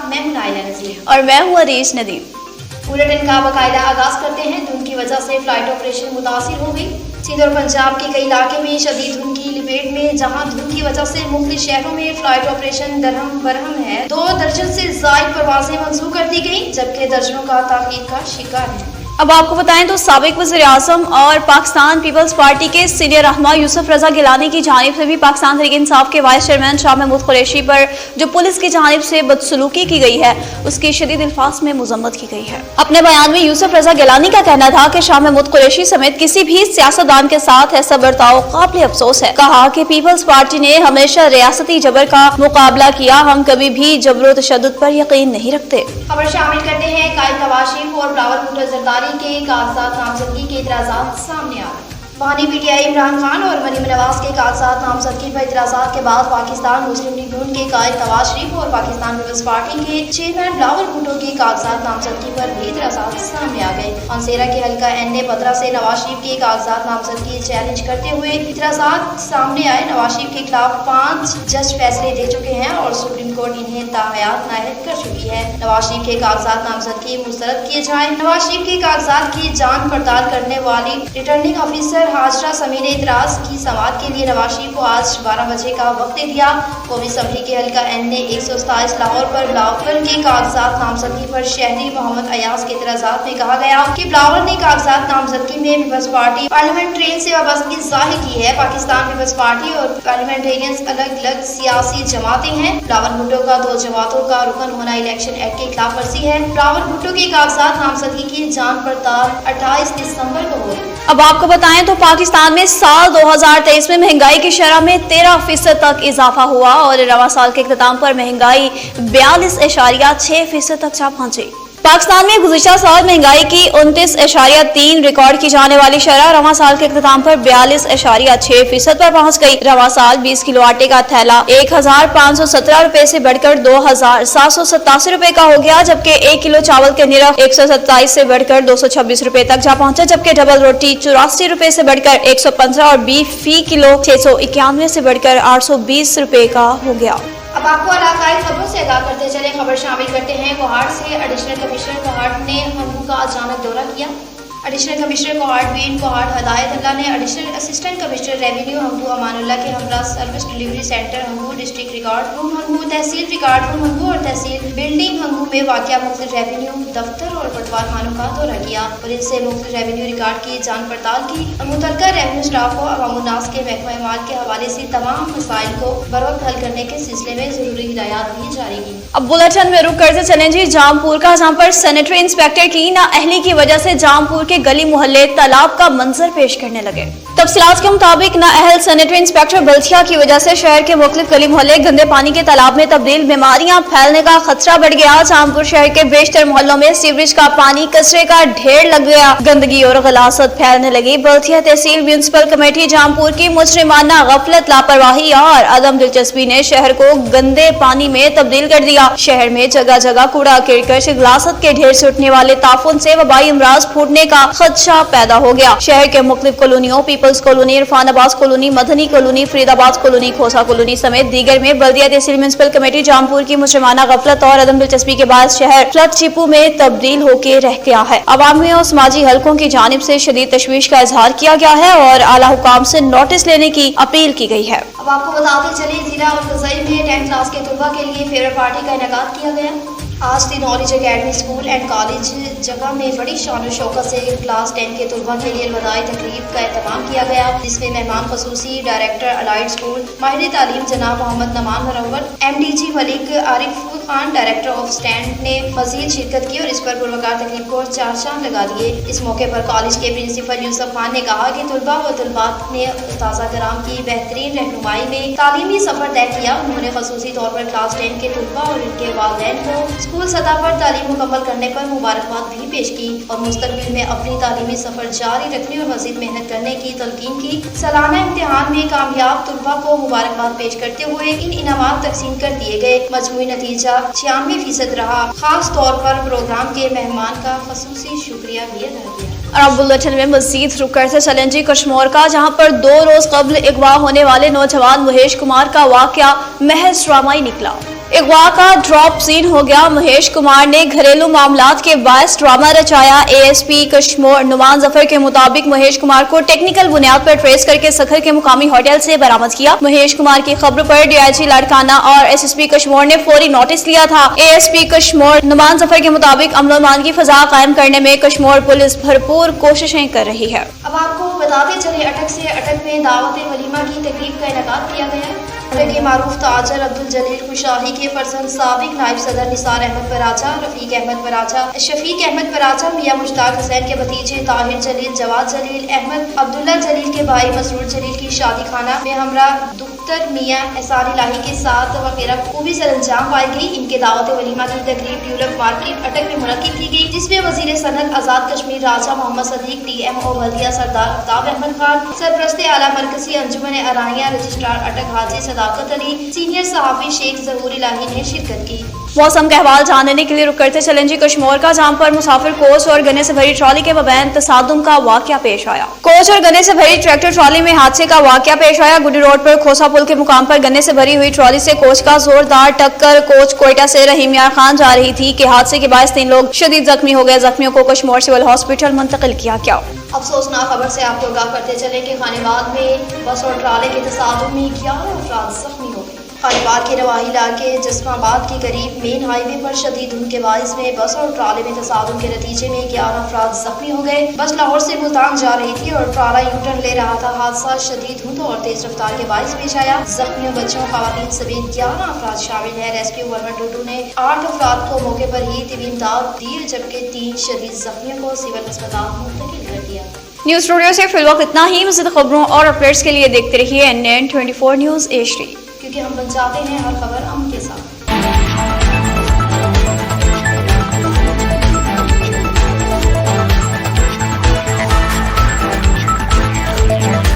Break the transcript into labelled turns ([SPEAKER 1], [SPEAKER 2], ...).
[SPEAKER 1] साथ मैं मुनाइला नज़ीर
[SPEAKER 2] और मैं हूँ अरीश नदीम।
[SPEAKER 1] बुलेटिन का बाकायदा आगाज करते हैं। धुंध की वजह से फ्लाइट ऑपरेशन मुतासिर हो गई। सिंध और पंजाब के कई इलाके में शदीद धुंध की लपेट में, जहां धुंध की वजह से मुख्तलिफ शहरों में फ्लाइट ऑपरेशन दरहम बरहम है। 2 दर्जन से ज़ायद परवाजें मंसूख कर दी गई, जबकि दर्जनों का ताख़ीर का शिकार है।
[SPEAKER 2] अब आपको बताएं तो साबिक वज़ीर आज़म और पाकिस्तान पीपल्स पार्टी के सीनियर रहनुमा यूसुफ रजा गिलानी की जानिब से भी पाकिस्तान तहरीक इंसाफ के वाइस चेयरमैन शाह महमूद कुरैशी पर जो पुलिस की जानिब से बदसलूकी की गई है, उसकी शदीद अल्फाज में मजम्मत की गई है। अपने बयान में यूसुफ रजा गिलानी का कहना था कि शाह महमूद कुरैशी समेत किसी भी सियासतदान के साथ ऐसा बर्ताव काबिल अफसोस है। कहा कि पीपल्स पार्टी ने हमेशा रियासती जबर का मुकाबला किया, हम कभी भी जबर तशद्दुद पर यकीन नहीं रखते।
[SPEAKER 1] खबर शामिल करते हैं। कायद नवाज शरीफ और बिलावल भुट्टो जरदारी के कागजात नामजदगी के इतराज़ात सामने आ गए। बहानी पीटीआई इमरान खान और मरीम नवाज के कागजात नामजदगी पर इतराज़ात के बाद पाकिस्तान मुस्लिम लीग नून के कायद नवाज शरीफ और पाकिस्तान पीपल्स पार्टी के चेयरमैन बिलावल भुट्टो के कागजात नामजदगी पर भी इतराज़ात सामने आ गए। मानसेरा के हल्का NA 15 से नवाज शरीफ के कागजात नामजदगी चैलेंज करते हुए इतराज़ात सामने आए। नवाज शरीफ के खिलाफ 5 जज फैसले दे चुके हैं और सुप्रीम कोर्ट इन्हें ताहयात नायद कर चुकी है। नवाज शरीफ के कागजात नामजदगी मुस्तरद किए जाए। नवाज शरीफ के कागजात की जांच पड़ताल करने वाली रिटर्निंग ऑफिसर हाजरा समी ने इतराज की समाअत के लिए नवाज शरीफ को आज 12 बजे का वक्त दे दिया। कौमी असम्बली के हल्का NA 127 लाहौर पर बिलावल के कागजात नामजदगी पर शहरी मोहम्मद अयाज के इतराज़ात में कहा गया कि बिलावल ने कागजात नामजदगी में पीपल्स पार्टी पार्लियामेंट्रेरियन से वाबस्तगी जाहिर की है। पाकिस्तान पीपल्स पार्टी और पार्लियामेंट्रेरियन अलग अलग सियासी जमातें हैं। बिलावल भुट्टो का 2 जमातों का रुकन होना इलेक्शन एक्ट के खिलाफ वर्जी है। बिलावल भुट्टो के कागजात नामजदगी की जांच पड़ताल 28 दिसंबर को होगी।
[SPEAKER 2] अब आपको बताएं तो पाकिस्तान में साल 2023 में महंगाई की शरह में 13% तक इजाफा हुआ और रवा साल के इख्तिताम पर महंगाई 42.6% तक जा पहुंची। पाकिस्तान में गुज़िश्ता साल महंगाई की 29.3 रिकॉर्ड की जाने वाली शरह रवा साल के इख्तिताम पर 42.6% पर पहुंच गई। रवा साल 20 किलो आटे का थैला 1517 रुपए से बढ़कर 2787 रुपए का हो गया, जबकि 1 किलो चावल के निरख 127 से बढ़कर 226 रुपए तक जा पहुंचा, जबकि डबल रोटी 84 रुपए से बढ़कर 115 और बीफ फी किलो 691 से बढ़कर 820 रुपए का हो गया।
[SPEAKER 1] अब आपको इलाकाई खबरों से आगाह करते चले। खबर शामिल करते हैं। कोहाट से एडिशनल कमिश्नर कोहाट ने हंगू का अचानक दौरा किया। एडिशनल कमिश्नर कोहाट बीन कोहाट हदायत अल्लाह ने additional assistant commissioner revenue Hangu Amanullah के हमरा service delivery centre Hangu, district record room Hangu, tehsil record room Hangu और तहसील बिल्डिंग हंगू में वाक़या मुख्तलिफ रेवेन्यू दफ्तर और पटवार खानों का दौरा किया और इनसे मुख्तलिफ रेवेन्यू रिकॉर्ड की जांच पड़ताल की और मुतल्लिका रेवेन्यू स्टाफ को अवामुन्नास के महकमा माल के हवाले से तमाम मसाइल को बरवक्त हल करने के सिलसिले में जरूरी हिदायत भी जारी की।
[SPEAKER 2] अब बुलेटिन में रुक करते चलें जी जामपुर का, जहाँ पर सैनिटरी इंस्पेक्टर की नाअहली की वजह से जामपुर के गली मोहल्ले तालाब का मंजर पेश करने लगे। तफसीलात के मुताबिक नाअहल सैनिटरी इंस्पेक्टर बल्थिया की वजह से शहर के मुख्तलिफ गली मोहल्ले गंदे पानी के तालाब में तब्दील, बीमारियां फैलने का खतरा बढ़ गया। जामपुर शहर के बेशतर मोहल्लों में सीवरेज का पानी, कचरे का ढेर लग गया, गंदगी और गलासत फैलने लगी। बल्थिया तहसील म्यूनिसिपल कमेटी जामपुर की मुजरिमाना गफलत, लापरवाही और अदम दिलचस्पी ने शहर को गंदे पानी में तब्दील कर दिया। शहर में जगह जगह कूड़ा गिरकर गलासत के ढेर से उठने वाले ताफुन से वबाई अमराज फूटने का खदशा पैदा हो गया। शहर के मुख्तलिफ कॉलोनियों people's colony, Irfanabad colony, Madni colony, Faridabad colony, Khosa colony समेत दीगर में बल्दिया तहसील म्यूनिसिपल कमेटी जामपुर की मुजरिमाना गफलत और अदम दिलचस्पी के बाद शहर फ्लड चिपू में तब्दील होकर रह गया है। अवामी और समाजी हलकों की जानिब से शदीद तशवीश का इजहार किया गया है और आला हुकाम से नोटिस लेने की अपील की गई है।
[SPEAKER 1] अब आपको बताते चले जिला और फजाइल में 10th क्लास के तलबा के लिए फेवरेट पार्टी का इनेकाद किया गया। आज the knowledge academy school and college जगह में बड़ी शान शौकत से क्लास 10 के तलबा के लिए अलविदाई तकरीब का एहतमाम किया गया, जिसमें मेहमान खसूसी डायरेक्टर अलाइड स्कूल माहिर तालीम जनाब Mohammad Naman Marwat, MDG Malik Arif Khan director of stand ने मजीद शिरकत की और इस पर पुरवकार तकरीब को 4 चांद लगा दिए। इस मौके पर कॉलेज के प्रिंसिपल यूसुफ खान ने कहा कि तलबा व तलबात ने उस्ताज़ा कराम की बेहतरीन रहनुमाई में तालीमी सफर तय किया। उन्होंने खसूसी तौर पर क्लास 10 के तलबा और इनके वालिदैन को स्कूल सतह पर तालीम मुकम्मल करने पर मुबारकबाद भी पेश की और मुस्तकबिल में अपनी तालीमी सफर जारी रखने और मजीद मेहनत करने की तलकीन की। सालाना इम्तिहान में कामयाब तलबा को मुबारकबाद पेश करते हुए इन इनामात तकसीम कर दिए गए। मजमूई नतीजा 96% रहा। खास तौर पर प्रोग्राम के मेहमान का खसूसी शुक्रिया भी अदा किया।
[SPEAKER 2] और अब बुलेटिन में मजीद रुक करते चलें जी कश्मीर का, जहाँ पर 2 रोज कबल अगवा होने वाले नौजवान महेश कुमार का वाकया महज ड्रामाई निकला। اغوا کا ڈراپ سین ہو گیا، مہیش کمار نے گھریلو معاملات کے باعث ڈرامہ رچایا۔ A S P Kashmore Noman Zafar کے مطابق مہیش کمار کو ٹیکنیکل بنیاد پر ٹریس کر کے سکھر کے مقامی ہوٹل سے برآمد کیا۔ مہیش کمار کی خبر پر ڈی آئی جی لاڑکانہ اور ایس ایس پی کشمور نے فوری نوٹس لیا تھا۔ A S P Kashmore Noman Zafar کے مطابق امن و امان کی فضا قائم کرنے میں کشمور پولیس بھرپور کوششیں کر رہی ہے۔
[SPEAKER 1] اب آپ کو بتاتے چلے اٹک سے اٹک میں دعوت ولیمہ کی تقریب کا انعقاد کیا گیا۔ اٹک کے معروف تاجر عبدالجلیل خوشاہی کے فرزند سابق نائب صدر نثار احمد پراچا، رفیق احمد پراچا، شفیق احمد پراچا، میاں مشتاق حسین کے بھتیجے طاہر جلیل، جواد جلیل، احمد عبداللہ جلیل کے بھائی مسرور جلیل کی شادی خانہ میں ہمراہ دختر میاں احسان الہی کے ساتھ وغیرہ خوبی سر انجام پائی گئی۔ ان کے دعوت ولیمہ کی تقریب ڈیولپ مارکیٹ اٹک میں منعقد کی گئی، جس میں وزیر صنعت آزاد کشمیر راجہ محمد صدیق، ٹی ایم او بلدیہ سردار آفتاب احمد خان، سرپرست اعلیٰ مرکزی انجمن ارائیاں رجسٹرار اٹک حاجی صداقت علی، سینئر صحافی شیخ ظہور الہی نے شرکت کی۔
[SPEAKER 2] موسم کا احوال جاننے کے لیے رک کرتے چلیں جی کشمور کا، جہاں پر مسافر کوچ اور گنے سے بھری ٹرالی کے مابین تصادم کا واقعہ پیش آیا۔ کوچ اور گنے سے بھری ٹریکٹر ٹرالی میں حادثے کا واقعہ پیش آیا۔ گڈی روڈ پر کھوسا پل کے مقام پر گنے سے بھری ہوئی ٹرالی سے کوچ کا زوردار ٹکر، کوچ کوئٹہ سے رحیم یار خان جا رہی تھی کہ حادثے کے باعث 3 لوگ شدید زخمی ہو گئے۔ زخمیوں کو کشمور سول ہاسپٹل منتقل کیا گیا۔
[SPEAKER 1] افسوسناک خبر سے آپ کو آگاہ کرتے چلے کہ خانیباد میں بس اور ٹرالے کے تصادم میں 11 افراد زخمی ہو گئے۔ خانیباد کے رواحی علاقے جسم آباد کے قریب مین ہائی وے پر شدید دھند کے باعث میں بس اور ٹرالے میں تصادم کے نتیجے میں 11 افراد زخمی ہو گئے۔ بس لاہور سے ملتان جا رہی تھی اور ٹرالا یو ٹرن لے رہا تھا۔ حادثہ شدید دھند اور تیز رفتار کے باعث پیش آیا۔ زخمیوں بچوں خواتین سمیت 11 افراد شامل ہیں۔ ریسکیو 122 نے 8 افراد کو موقع پر ہی طبی امداد دی، جبکہ 3 شدید زخمیوں کو سول اسپتال منتقل کر دیا۔
[SPEAKER 2] نیوز اسٹوڈیو سے فی الوقت اتنا ہی۔ مزید خبروں اور اپڈیٹس کے لیے دیکھتے رہیے NN 24 نیوز HD،
[SPEAKER 1] کیونکہ ہم بن جاتے ہیں ہر خبر امن کے ساتھ۔